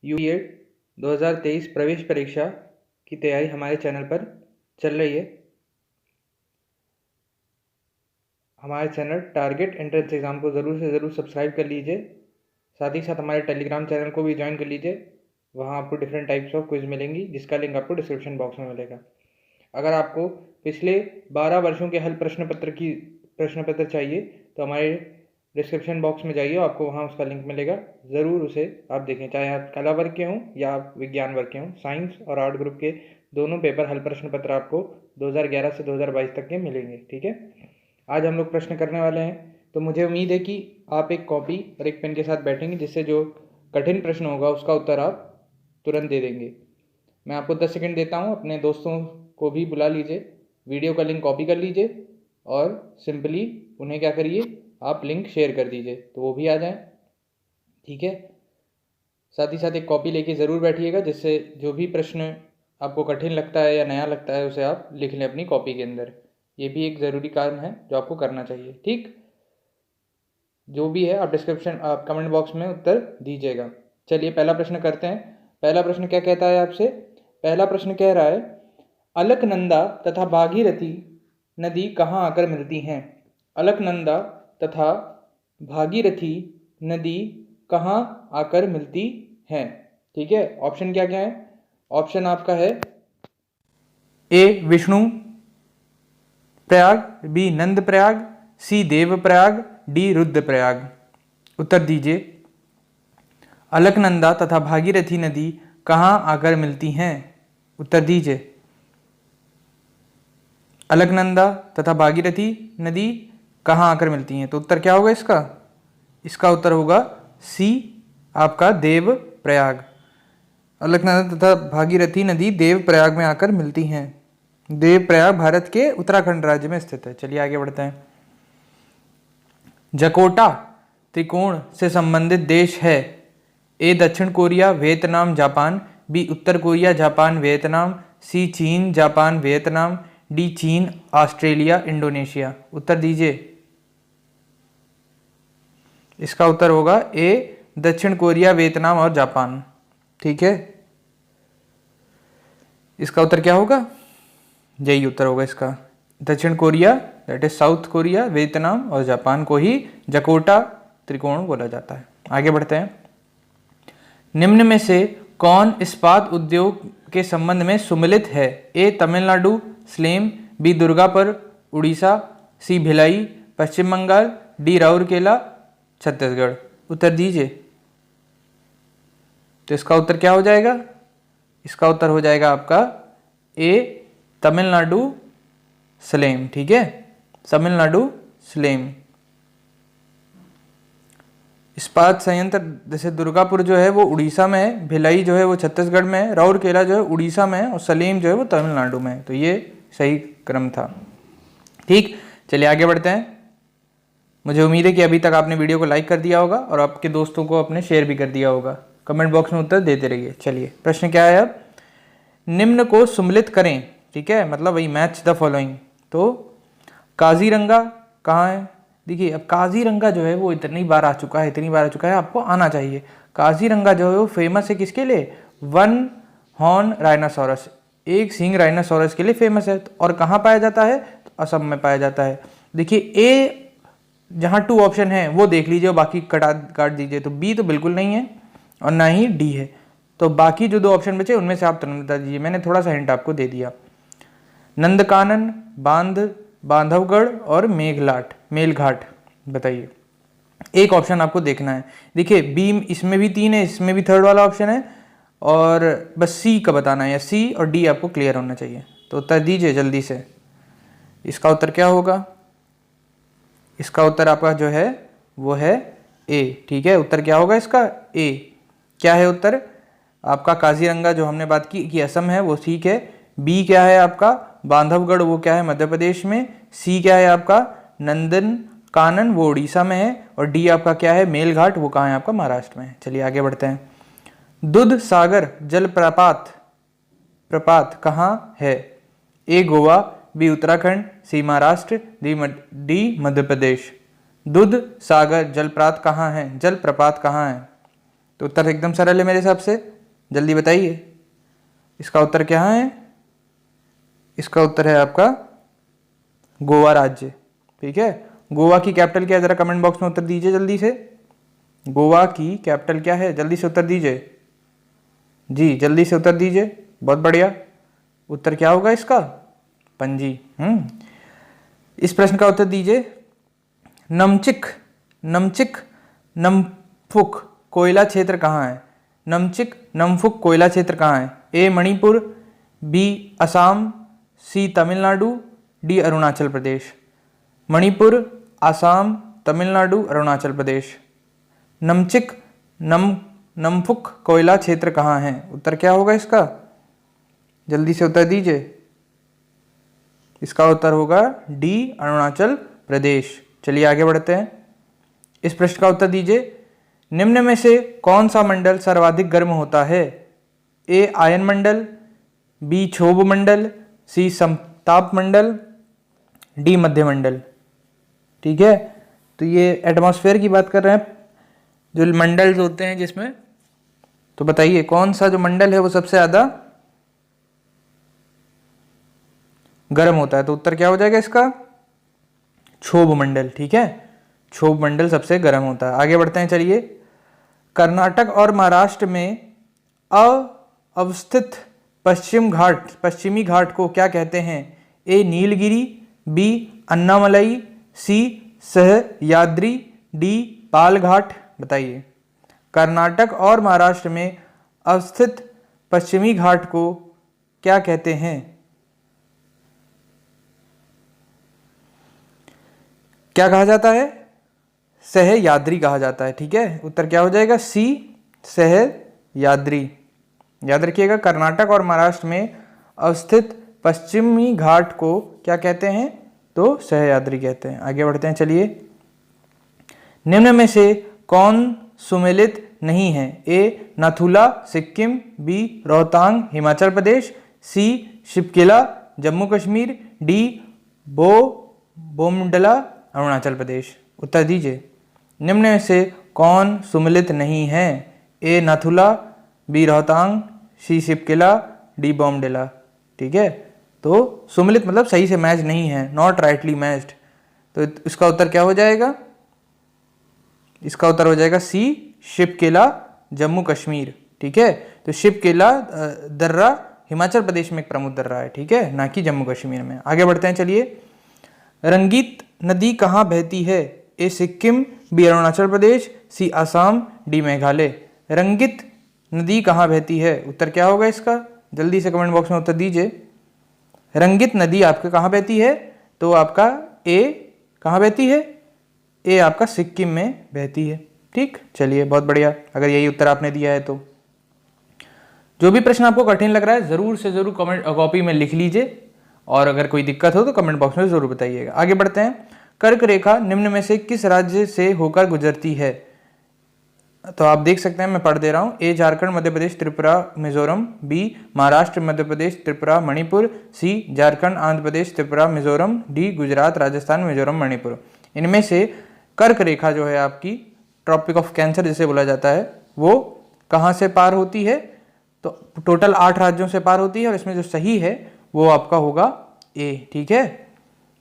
यूएट 2023 प्रवेश परीक्षा की तैयारी हमारे चैनल पर चल रही है। हमारे चैनल टारगेट एंट्रेंस एग्ज़ाम को ज़रूर से ज़रूर सब्सक्राइब कर लीजिए। साथ ही साथ हमारे टेलीग्राम चैनल को भी ज्वाइन कर लीजिए। वहाँ आपको डिफरेंट टाइप्स ऑफ क्विज मिलेंगी, जिसका लिंक आपको डिस्क्रिप्शन बॉक्स में मिलेगा। अगर आपको पिछले 12 वर्षों के हल प्रश्न पत्र चाहिए तो हमारे डिस्क्रिप्शन बॉक्स में जाइए, आपको वहाँ उसका लिंक मिलेगा। ज़रूर उसे आप देखें, चाहे आप कला वर्ग के हों या आप विज्ञान वर्ग के हों। साइंस और आर्ट ग्रुप के दोनों पेपर हल प्रश्न पत्र आपको 2011 से 2022 तक के मिलेंगे। ठीक है, आज हम लोग प्रश्न करने वाले हैं, तो मुझे उम्मीद है कि आप एक कॉपी और एक पेन के साथ बैठेंगे, जिससे जो कठिन प्रश्न होगा उसका उत्तर आप तुरंत दे देंगे। मैं आपको 10 सेकंड देता हूँ, अपने दोस्तों को भी बुला लीजिए, वीडियो का लिंक कॉपी कर लीजिए और सिंपली उन्हें क्या करिए, आप लिंक शेयर कर दीजिए तो वो भी आ जाएं। ठीक है, साथ ही साथ एक कॉपी लेके ज़रूर बैठिएगा, जिससे जो भी प्रश्न आपको कठिन लगता है या नया लगता है उसे आप लिख लें अपनी कॉपी के अंदर। ये भी एक ज़रूरी काम है जो आपको करना चाहिए। ठीक, जो भी है आप कमेंट बॉक्स में उत्तर दीजिएगा। चलिए पहला प्रश्न करते हैं। पहला प्रश्न क्या कहता है आपसे? पहला प्रश्न कह रहा है, अलकनंदा तथा भागीरथी नदी कहाँ आकर मिलती हैं? अलकनंदा तथा भागीरथी नदी कहाँ आकर मिलती हैं? ठीक है, ऑप्शन क्या क्या है? ऑप्शन आपका है ए विष्णु प्रयाग, बी नंद प्रयाग, सी देव प्रयाग, डी रुद्र प्रयाग। उत्तर दीजिए। अलकनंदा तथा भागीरथी नदी कहाँ आकर मिलती हैं? उत्तर दीजिए। अलकनंदा तथा भागीरथी नदी कहाँ आकर मिलती हैं? तो उत्तर क्या होगा इसका? इसका उत्तर होगा सी, आपका देव प्रयाग। अलकनंदा तथा भागीरथी नदी देव प्रयाग में आकर मिलती हैं। देव प्रयाग भारत के उत्तराखंड राज्य में स्थित है। चलिए आगे बढ़ते हैं। जकोटा त्रिकोण से संबंधित देश है? ए दक्षिण कोरिया, वियतनाम, जापान, बी उत्तर कोरिया, जापान, वियतनाम, सी चीन, जापान, वियतनाम, डी चीन, ऑस्ट्रेलिया, इंडोनेशिया। उत्तर दीजिए। इसका उत्तर होगा ए दक्षिण कोरिया, वियतनाम और जापान। ठीक है, इसका उत्तर क्या होगा? यही उत्तर होगा इसका। दक्षिण Korea that is south Korea, Vietnam और जापान को ही जकोटा त्रिकोण बोला जाता है। आगे बढ़ते हैं। निम्न में से कौन इस्पात उद्योग के संबंध में सुमिलित है? ए तमिलनाडु स्लेम, बी दुर्गापुर उड़ीसा, सी भिलाई पश्चिम बंगाल, डी राउरकेला छत्तीसगढ़। उत्तर दीजिए। तो इसका उत्तर क्या हो जाएगा? इसका उत्तर हो जाएगा आपका ए तमिलनाडु स्लेम। ठीक है, तमिलनाडु स्लेम। इस्पात संयंत्र जैसे दुर्गापुर जो है वो उड़ीसा में है, भिलाई जो है वो छत्तीसगढ़ में है, राउरकेला जो है उड़ीसा में है और सलेम जो है वो तमिलनाडु में है। तो ये सही क्रम था। ठीक, चलिए आगे बढ़ते हैं। मुझे उम्मीद है कि अभी तक आपने वीडियो को लाइक कर दिया होगा और आपके दोस्तों को अपने शेयर भी कर दिया होगा। कमेंट बॉक्स में उत्तर देते रहिए। चलिए प्रश्न क्या है अब? निम्न को सुमिलित करें। ठीक है, मतलब वही मैच द फॉलोइंग। तो काजीरंगा कहाँ है? देखिए अब काजीरंगा जो है वो इतनी बार आ चुका है, आपको आना चाहिए। काजीरंगा जो है वो फेमस है किसके लिए? वन हॉर्न राइनासोरस, एक सींग राइनासोरस के लिए फेमस है। और कहाँ पाया जाता है? तो असम में पाया जाता है। देखिए ए जहाँ 2 ऑप्शन है वो देख लीजिए और बाकी काट दीजिए। तो बी तो बिल्कुल नहीं है और ना ही डी है। तो बाकी जो 2 ऑप्शन बचे उनमें से आप तुरंत बता दीजिए। मैंने थोड़ा सा हिंट आपको दे दिया। नंदकानन, बांधवगढ़ और मेलघाट। बताइए, एक ऑप्शन आपको देखना है। देखिए बी इसमें भी 3 है, इसमें भी थर्ड वाला ऑप्शन है और बस सी का बताना है। या सी और डी आपको क्लियर होना चाहिए। तो उत्तर दीजिए जल्दी से। इसका उत्तर क्या होगा? इसका उत्तर आपका जो है वो है ए। ठीक है, उत्तर क्या होगा इसका? ए। क्या है उत्तर आपका? काजीरंगा जो हमने बात की कि असम है वो ठीक है। बी क्या है आपका? बांधवगढ़ वो क्या है? मध्य प्रदेश में। सी क्या है आपका? नंदन कानन वो उड़ीसा में है। और डी आपका क्या है? मेलघाट वो कहाँ है? आपका महाराष्ट्र में है। चलिए आगे बढ़ते हैं। दूध सागर जल प्रपात कहाँ है? ए गोवा, बी उत्तराखंड, सी महाराष्ट्र, डी मध्य प्रदेश। दूध सागर जलप्रपात कहाँ है? तो उत्तर एकदम सरल है मेरे हिसाब से। जल्दी बताइए, इसका उत्तर क्या है? इसका उत्तर है आपका गोवा राज्य। ठीक है, गोवा की कैपिटल क्या है? जरा कमेंट बॉक्स में उत्तर दीजिए जल्दी से। गोवा की कैपिटल क्या है? जल्दी से उत्तर दीजिए जी, जल्दी से उत्तर दीजिए। बहुत बढ़िया, उत्तर क्या होगा इसका? पणजी। इस प्रश्न का उत्तर दीजिए। नमचिक नमचिक नमफुक कोयला क्षेत्र कहाँ है? नमचिक नमफुक कोयला क्षेत्र कहाँ है? ए मणिपुर, बी असम, सी तमिलनाडु, डी अरुणाचल प्रदेश। मणिपुर, असम, तमिलनाडु, अरुणाचल प्रदेश। नमचिक नमफुक कोयला क्षेत्र कहाँ है? उत्तर क्या होगा इसका? जल्दी से उत्तर दीजिए। इसका उत्तर होगा डी अरुणाचल प्रदेश। चलिए आगे बढ़ते हैं। इस प्रश्न का उत्तर दीजिए। निम्न में से कौन सा मंडल सर्वाधिक गर्म होता है? ए आयन मंडल, बी क्षोभ मंडल, सी समताप मंडल, डी मध्य मंडल। ठीक है, तो ये एटमॉस्फेयर की बात कर रहे हैं, जो मंडल होते हैं जिसमें। तो बताइए कौन सा जो मंडल है वो सबसे ज्यादा गर्म होता है? तो उत्तर क्या हो जाएगा इसका? क्षोभ मंडल। ठीक है, क्षोभ मंडल सबसे गर्म होता है। आगे बढ़ते हैं, चलिए। कर्नाटक और महाराष्ट्र में अवस्थित पश्चिमी घाट को क्या कहते हैं? ए नीलगिरी, बी अन्नामलई, सी सह्याद्री, डी पाल घाट। बताइए, कर्नाटक और महाराष्ट्र में अवस्थित पश्चिमी घाट को क्या कहते हैं? क्या कहा जाता है? सह्याद्री कहा जाता है। ठीक है, उत्तर क्या हो जाएगा? सी सह्याद्री। याद रखिएगा, कर्नाटक और महाराष्ट्र में अवस्थित पश्चिमी घाट को क्या कहते हैं? तो सह्याद्री कहते हैं। आगे बढ़ते हैं, चलिए। निम्न में से कौन सुमेलित नहीं है? ए नाथुला सिक्किम, बी रोहतांग हिमाचल प्रदेश, सी शिपकिला जम्मू कश्मीर, डी बोमडला अरुणाचल प्रदेश। उत्तर दीजिए। निम्न में से कौन सुमेलित नहीं है? ए नाथुला, बी रोहतांग, सी शिपकिला, डी बोमडिला। ठीक है, तो सुमेलित मतलब सही से मैच नहीं है, नॉट राइटली मैच्ड। तो इसका उत्तर क्या हो जाएगा? इसका उत्तर हो जाएगा सी शिपकिला जम्मू कश्मीर। ठीक है, तो शिपकिला दर्रा हिमाचल प्रदेश में एक प्रमुख दर्रा है। ठीक है, ना कि जम्मू कश्मीर में। आगे बढ़ते हैं, चलिए। रंगीत नदी कहाँ बहती है? ए सिक्किम, बी अरुणाचल प्रदेश, सी असम, डी मेघालय। रंगीत नदी कहाँ बहती है? उत्तर क्या होगा इसका? जल्दी से कमेंट बॉक्स में उत्तर दीजिए। रंगीत नदी आपके कहाँ बहती है? तो आपका ए कहाँ बहती है? ए आपका सिक्किम में बहती है। ठीक, चलिए बहुत बढ़िया, अगर यही उत्तर आपने दिया है तो। जो भी प्रश्न आपको कठिन लग रहा है जरूर से जरूर कमेंट कॉपी में लिख लीजिए, और अगर कोई दिक्कत हो तो कमेंट बॉक्स में जरूर बताइएगा। आगे बढ़ते हैं। कर्क रेखा निम्न में से किस राज्य से होकर गुजरती है? तो आप देख सकते हैं, मैं पढ़ दे रहा हूँ। ए झारखंड, मध्य प्रदेश, त्रिपुरा, मिजोरम, बी महाराष्ट्र, मध्य प्रदेश, त्रिपुरा, मणिपुर, सी झारखंड, आंध्र प्रदेश, त्रिपुरा, मिजोरम, डी गुजरात, राजस्थान, मिजोरम, मणिपुर। इनमें से कर्क रेखा जो है आपकी, ट्रॉपिक ऑफ कैंसर जिसे बोला जाता है, वो कहाँ से पार होती है? तो टोटल 8 राज्यों से पार होती है, और इसमें जो सही है वो आपका होगा ए। ठीक है,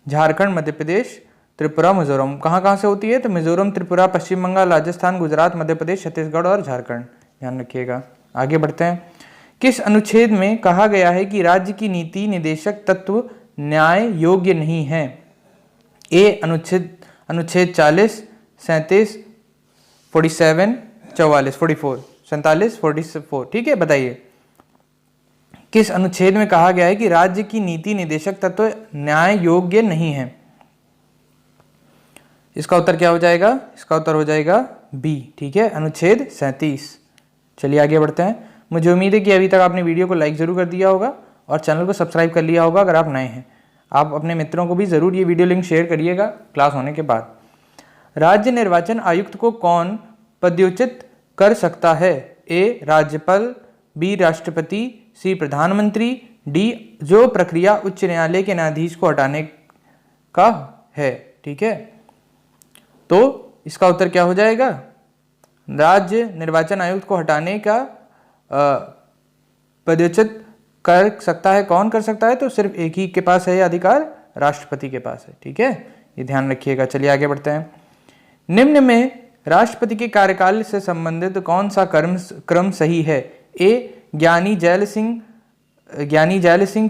झारखंड, मध्य प्रदेश, त्रिपुरा, मिजोरम। कहाँ से होती है? तो मिजोरम, त्रिपुरा, पश्चिम बंगाल, राजस्थान, गुजरात, मध्य प्रदेश, छत्तीसगढ़ और झारखंड। ध्यान रखिएगा। आगे बढ़ते हैं। किस अनुच्छेद में कहा गया है कि राज्य की नीति निदेशक तत्व न्याय योग्य नहीं है? ए अनुच्छेद 40, 37, 47, 44, 44, 47, 44। ठीक है, बताइए किस अनुच्छेद में कहा गया है कि राज्य की नीति निदेशक तत्व न्याय योग्य नहीं है? इसका उत्तर क्या हो जाएगा? इसका उत्तर हो जाएगा बी। ठीक है, अनुच्छेद 37। चलिए आगे बढ़ते हैं। मुझे उम्मीद है कि अभी तक आपने वीडियो को लाइक जरूर कर दिया होगा और चैनल को सब्सक्राइब कर लिया होगा। अगर आप नए हैं, आप अपने मित्रों को भी जरूर ये वीडियो लिंक शेयर करिएगा क्लास होने के बाद। राज्य निर्वाचन आयुक्त को कौन पदच्युत कर सकता है? ए राज्यपाल, बी राष्ट्रपति, सी प्रधानमंत्री, डी जो प्रक्रिया उच्च न्यायालय के न्यायाधीश को हटाने का है। ठीक है, तो इसका उत्तर क्या हो जाएगा? राज्य निर्वाचन आयुक्त को हटाने का पदच्युत कर सकता है, कौन कर सकता है? तो सिर्फ एक ही के पास है ये अधिकार, राष्ट्रपति के पास है। ठीक है, ये ध्यान रखिएगा। चलिए आगे बढ़ते हैं। निम्न में राष्ट्रपति के कार्यकाल से संबंधित कौन सा क्रम सही है? A Giani Zail Singh,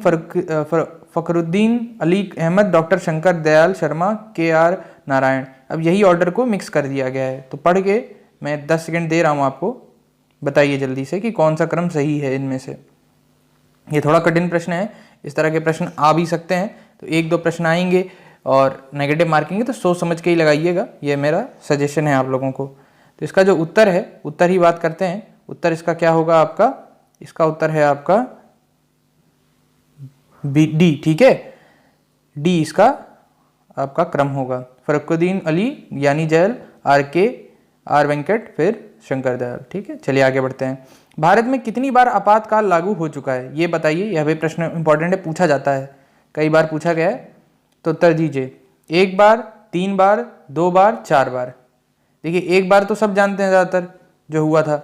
Fakhruddin Ali Ahmed, doctor Shankar Dayal Sharma, KR Narayan. अब यही ऑर्डर को मिक्स कर दिया गया है, तो पढ़ के मैं 10 सेकंड दे रहा हूँ आपको, बताइए जल्दी से कि कौन सा क्रम सही है इनमें से। ये थोड़ा कठिन प्रश्न है, इस तरह के प्रश्न आ भी सकते हैं, तो 1-2 प्रश्न आएंगे और नेगेटिव मार्किंग है, तो सोच समझ के ही लगाइएगा, ये मेरा सजेशन है आप लोगों को। तो इसका जो उत्तर है, उत्तर ही बात करते हैं। उत्तर इसका क्या होगा आपका? इसका उत्तर है आपका डी। ठीक है, डी इसका आपका क्रम होगा। फखरुद्दीन अली, ज्ञानी जैल, आर वेंकट, फिर शंकर दयाल। ठीक है, चलिए आगे बढ़ते हैं। भारत में कितनी बार आपातकाल लागू हो चुका है, ये बताइए। यह भी प्रश्न इंपॉर्टेंट है, पूछा जाता है, कई बार पूछा गया है, तो उत्तर दीजिए। 1 बार, 3 बार, 2 बार, 4 बार। देखिए 1 बार तो सब जानते हैं, ज़्यादातर जो हुआ था,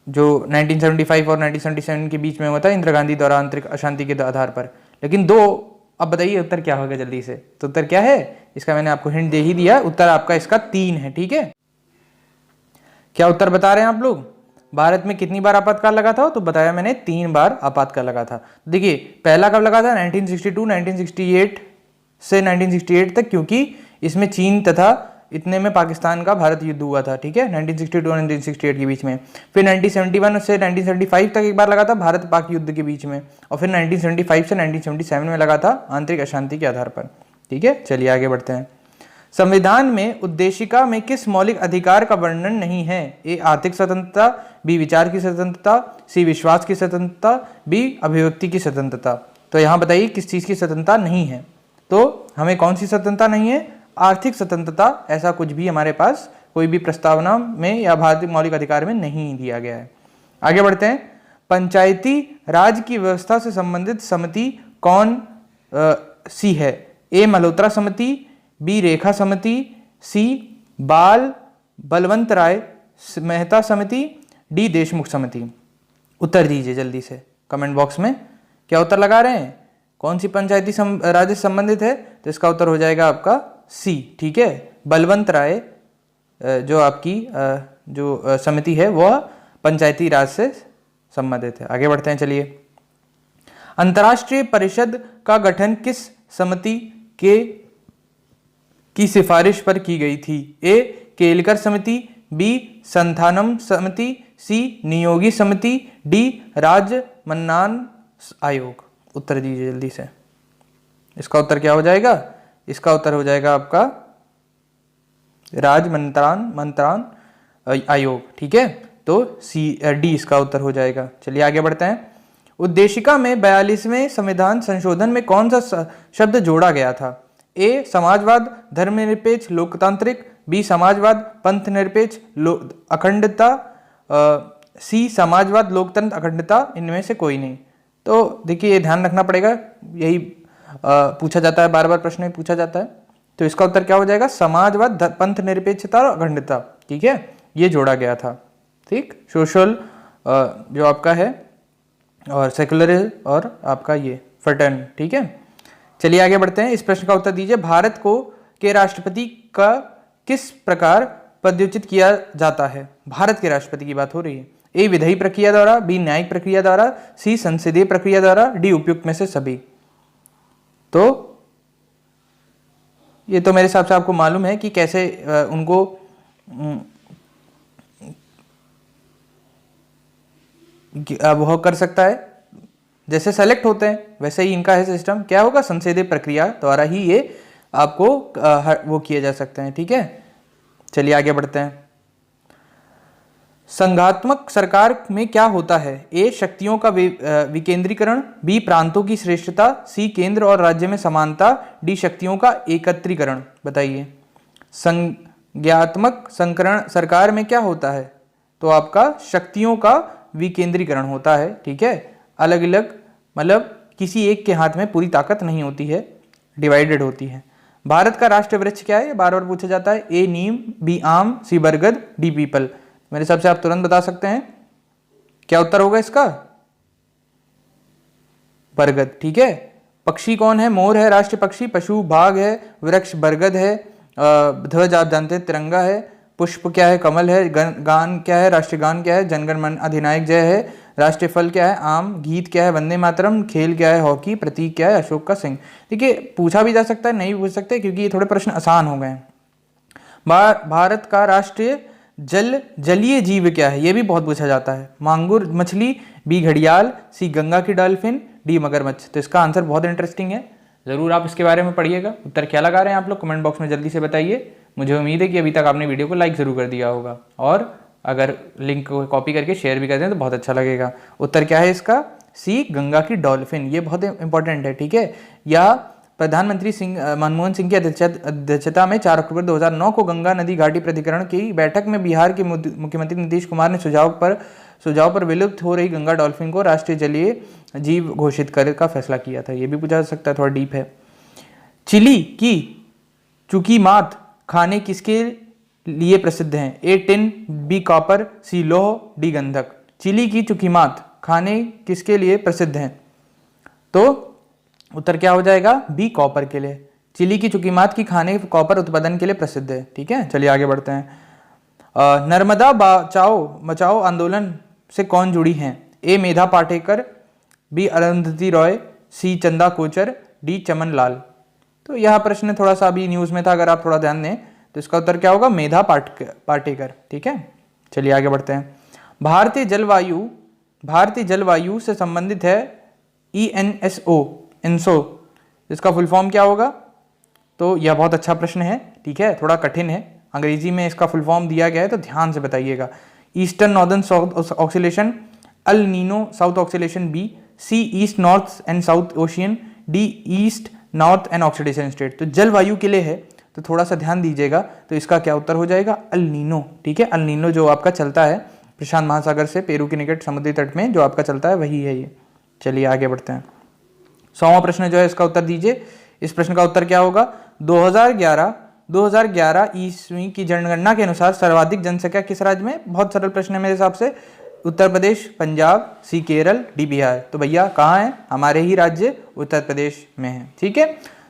जो 1975 और 1977 के बीच में हुआ था, इंदिरा गांधी द्वारा आंतरिक अशांति के आधार पर। लेकिन 2, अब बताइए उत्तर क्या होगा जल्दी से। तो उत्तर क्या है इसका? मैंने आपको हिंट दे ही दिया, उत्तर आपका इसका 3 है। ठीक है, क्या उत्तर बता रहे हैं आप लोग? भारत में कितनी बार आपातकाल लगा था? तो बताया मैंने 3 बार आपातकाल लगा था। देखिए पहला कब लगा था? 1962, 1968 से 1968 तक, क्योंकि इसमें चीन तथा इतने में पाकिस्तान का भारत युद्ध हुआ था। ठीक है, 1962 और 1968 के बीच में। फिर 1971 से 1975 तक एक बार लगा था भारत पाक युद्ध के बीच में, और फिर 1975 से 1977 में लगा था आंतरिक अशांति के आधार पर। ठीक है, चलिए आगे बढ़ते हैं। संविधान में उद्देशिका में किस मौलिक अधिकार का वर्णन नहीं है? ए आर्थिक स्वतंत्रता, बी विचार की स्वतंत्रता, सी विश्वास की स्वतंत्रता, बी अभिव्यक्ति की स्वतंत्रता। तो यहाँ बताइए किस चीज़ की स्वतंत्रता नहीं है? तो हमें कौन सी स्वतंत्रता नहीं है? आर्थिक स्वतंत्रता, ऐसा कुछ भी हमारे पास कोई भी प्रस्तावना में या भारतीय मौलिक अधिकार में नहीं दिया गया है। आगे बढ़ते हैं। पंचायती राज की व्यवस्था से संबंधित समिति कौन सी है? ए मल्होत्रा समिति, बी रेखा समिति, सी बलवंत राय मेहता समिति, डी देशमुख समिति। उत्तर दीजिए जल्दी से कमेंट बॉक्स में, क्या उत्तर लगा रहे हैं? कौन सी पंचायती राज से संबंधित है? तो इसका उत्तर हो जाएगा आपका सी। ठीक है, बलवंत राय जो आपकी जो समिति है वह पंचायती राज से संबंधित है। आगे बढ़ते हैं, चलिए। अंतर्राष्ट्रीय परिषद का गठन किस समिति की सिफारिश पर की गई थी? ए केलकर समिति, बी संथानम समिति, सी नियोगी समिति, डी राजमन्नान आयोग। उत्तर दीजिए जल्दी से, इसका उत्तर क्या हो जाएगा? इसका उत्तर हो जाएगा आपका राजमन्त्रान आयोग। ठीक है, तो डी इसका उत्तर हो जाएगा। चलिए आगे बढ़ते हैं। उद्देशिका में 42वें संविधान संशोधन में कौन सा शब्द जोड़ा गया था? ए समाजवाद, धर्मनिरपेक्ष लोकतांत्रिक, बी समाजवाद, पंथ निरपेक्ष अखंडता, सी समाजवाद लोकतंत्र अखंडता, इनमें से कोई नहीं। तो देखिए ये ध्यान रखना पड़ेगा, यही पूछा जाता है, बार बार प्रश्न में पूछा जाता है। तो इसका उत्तर क्या हो जाएगा? समाजवाद, पंथ निरपेक्षता और अखंडता। ठीक है, ये जोड़ा गया था। ठीक, सोशल जो आपका है और सेकुलर और आपका ये फर्टर्न। ठीक है, चलिए आगे बढ़ते हैं। इस प्रश्न का उत्तर दीजिए। भारत को के राष्ट्रपति का किस प्रकार पदच्युत किया जाता है? भारत के राष्ट्रपति की बात हो रही है। ए विधायी प्रक्रिया द्वारा, बी न्यायिक प्रक्रिया द्वारा, सी संसदीय प्रक्रिया द्वारा, डी उपयुक्त में से सभी। तो ये तो मेरे हिसाब से आपको मालूम है कि कैसे उनको वह कर सकता है, जैसे सेलेक्ट होते हैं वैसे ही इनका है सिस्टम। क्या होगा? संसदीय प्रक्रिया द्वारा ही ये आपको वो किए जा सकते हैं। ठीक है, चलिए आगे बढ़ते हैं। संघात्मक सरकार में क्या होता है? ए शक्तियों का विकेंद्रीकरण, बी प्रांतों की श्रेष्ठता, सी केंद्र और राज्य में समानता, डी शक्तियों का एकत्रीकरण। बताइए संज्ञात्मक सरकार में क्या होता है? तो आपका शक्तियों का विकेंद्रीकरण होता है। ठीक है, अलग अलग मतलब किसी एक के हाथ में पूरी ताकत नहीं होती है, डिवाइडेड होती है। भारत का राष्ट्रीय वृक्ष क्या है? बार बार पूछा जाता है। ए नीम, बी आम, सी बरगद, डी पीपल। मेरे हिसाब से आप तुरंत बता सकते हैं क्या उत्तर होगा इसका। बरगद, ठीक है। पक्षी कौन है? मोर है राष्ट्रीय पक्षी। पशु बाघ है। वृक्ष बरगद है। ध्वज आप जानते हैं तिरंगा है। पुष्प क्या है? कमल है। गान क्या है? राष्ट्रीय गान क्या है? जनगण मन अधिनायक जय है। राष्ट्रीय फल क्या है? आम। गीत क्या है? वंदे मातरम। खेल क्या है? हॉकी। प्रतीक क्या है? अशोक का सिंह। देखिए पूछा भी जा सकता है, नहीं भी पूछ सकते, क्योंकि ये थोड़े प्रश्न आसान हो गए हैं। भारत का राष्ट्रीय जलीय जीव क्या है? ये भी बहुत पूछा जाता है। मांगुर मछली, बी घड़ियाल, सी गंगा की डॉल्फिन, डी मगरमच्छ। तो इसका आंसर बहुत इंटरेस्टिंग है, जरूर आप इसके बारे में पढ़िएगा। उत्तर क्या लगा रहे हैं आप लोग कमेंट बॉक्स में जल्दी से बताइए। मुझे उम्मीद है कि अभी तक आपने वीडियो को लाइक जरूर कर दिया होगा, और अगर लिंक को कॉपी करके शेयर भी कर दें तो बहुत अच्छा लगेगा। उत्तर क्या है इसका? सी गंगा की डॉल्फिन। ये बहुत इंपॉर्टेंट है, ठीक है। या प्रधानमंत्री मनमोहन सिंह की अध्यक्षता में 4 अक्टूबर 2009 को गंगा नदी घाटी प्राधिकरण की बैठक में बिहार के मुख्यमंत्री नीतीश कुमार ने सुझाव पर विलुप्त हो रही गंगा डॉल्फिन को राष्ट्रीय जलीय जीव घोषित करने का फैसला किया था। ये भी पूछा जा सकता है, थोड़ा डीप है। चिली की चुकी मात खाने किसके लिए प्रसिद्ध हैं? ए टिन, बी कॉपर, सी लोह, डी गंधक। चिली की चुकी मात खाने किसके लिए प्रसिद्ध हैं? तो उत्तर क्या हो जाएगा? बी कॉपर के लिए। चिली की चुकी मात की खाने कॉपर उत्पादन के लिए प्रसिद्ध है, ठीक है। चलिए आगे बढ़ते हैं। नर्मदा बचाओ आंदोलन से कौन जुड़ी हैं? ए मेधा पाटेकर, बी अरुंधति रॉय, सी चंदा कोचर, डी चमन लाल। तो यह प्रश्न थोड़ा सा अभी न्यूज में था, अगर आप थोड़ा ध्यान दें तो इसका उत्तर क्या होगा? मेधा पाटेकर, ठीक है। चलिए आगे बढ़ते हैं। भारतीय जलवायु से संबंधित है इनसो, इसका फुल फॉर्म क्या होगा? तो यह बहुत अच्छा प्रश्न है, ठीक है, थोड़ा कठिन है, अंग्रेजी में इसका फुल फॉर्म दिया गया है, तो ध्यान से बताइएगा। Eastern northern south oscillation, El Nino south oscillation B, C east north and south ocean, D east north and oxidation state. तो जलवायु के लिए है, तो थोड़ा सा ध्यान दीजिएगा। तो इसका क्या उत्तर हो जाएगा? अल नीनो, ठीक है। अल नीनो जो आपका चलता है प्रशांत महासागर से पेरू के निकट समुद्री तट में जो आपका चलता है, वही है ये। चलिए आगे बढ़ते हैं। 100वां प्रश्न जो है इसका उत्तर दीजिए। इस प्रश्न का उत्तर क्या होगा? 2011 ईस्वी की जनगणना के अनुसार सर्वाधिक जनसंख्या किस राज्य में? बहुत सरल प्रश्न है मेरे हिसाब से। उत्तर प्रदेश, पंजाब, सी केरल, डी बिहार। तो भैया कहाँ है? हमारे ही राज्य उत्तर प्रदेश में है, ठीक है।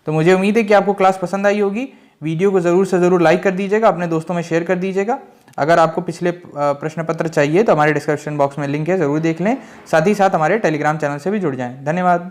तो मुझे उम्मीद है कि आपको क्लास पसंद आई होगी। वीडियो को जरूर से जरूर लाइक कर दीजिएगा, अपने दोस्तों में शेयर कर दीजिएगा। अगर आपको पिछले प्रश्न पत्र चाहिए तो हमारे डिस्क्रिप्शन बॉक्स में लिंक है, जरूर देख लें। साथ ही साथ हमारे टेलीग्राम चैनल से भी जुड़ जाएं। धन्यवाद।